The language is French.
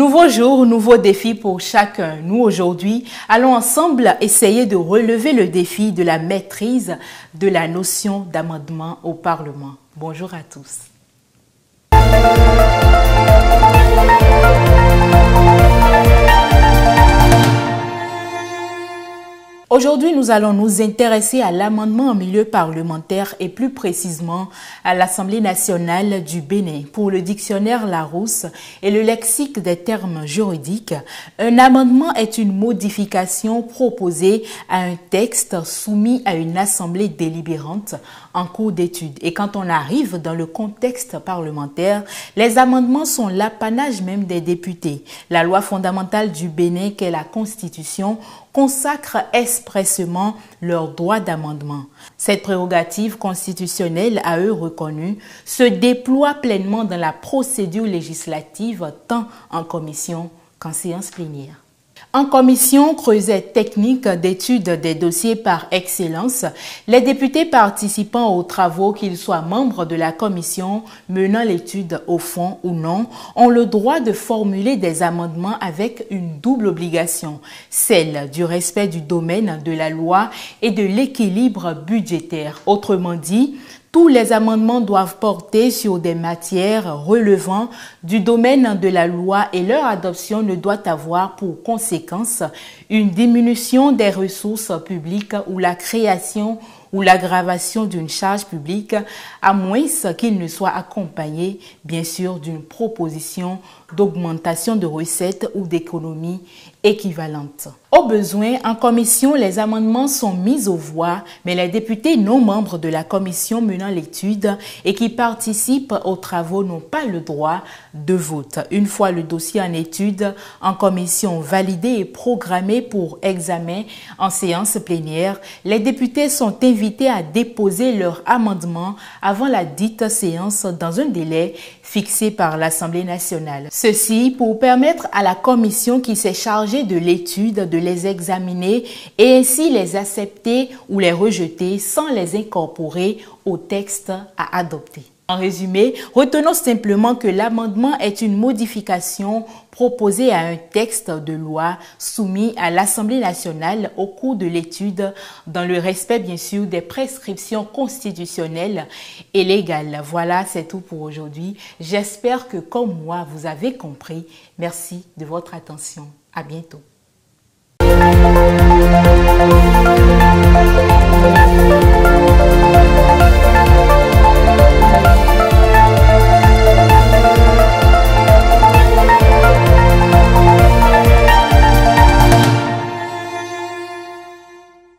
Nouveau jour, nouveau défi pour chacun. Nous, aujourd'hui, allons ensemble essayer de relever le défi de la maîtrise de la notion d'amendement au Parlement. Bonjour à tous. Aujourd'hui, nous allons nous intéresser à l'amendement en milieu parlementaire et plus précisément à l'Assemblée nationale du Bénin. Pour le dictionnaire Larousse et le lexique des termes juridiques, un amendement est une modification proposée à un texte soumis à une assemblée délibérante en cours d'étude. Et quand on arrive dans le contexte parlementaire, les amendements sont l'apanage même des députés. La loi fondamentale du Bénin, qu'est la Constitution, consacre expressément leur droit d'amendement. Cette prérogative constitutionnelle à eux reconnue se déploie pleinement dans la procédure législative tant en commission qu'en séance plénière. En commission, creuset technique d'étude des dossiers par excellence, les députés participant aux travaux, qu'ils soient membres de la commission menant l'étude au fond ou non, ont le droit de formuler des amendements avec une double obligation, celle du respect du domaine de la loi et de l'équilibre budgétaire. Autrement dit, tous les amendements doivent porter sur des matières relevant du domaine de la loi et leur adoption ne doit avoir pour conséquence une diminution des ressources publiques ou la création ou l'aggravation d'une charge publique, à moins qu'il ne soit accompagné, bien sûr, d'une proposition d'augmentation de recettes ou d'économies équivalentes. Au besoin, en commission, les amendements sont mis aux voix, mais les députés non membres de la commission menant l'étude et qui participent aux travaux n'ont pas le droit de vote. Une fois le dossier en étude en commission validé et programmé pour examen en séance plénière, les députés sont invités à déposer leurs amendements avant la dite séance dans un délai fixé par l'Assemblée nationale. Ceci pour permettre à la commission qui s'est chargée de l'étude de les examiner et ainsi les accepter ou les rejeter sans les incorporer au texte à adopter. En résumé, retenons simplement que l'amendement est une modification proposée à un texte de loi soumis à l'Assemblée nationale au cours de l'étude dans le respect bien sûr des prescriptions constitutionnelles et légales. Voilà, c'est tout pour aujourd'hui. J'espère que comme moi, vous avez compris. Merci de votre attention. À bientôt.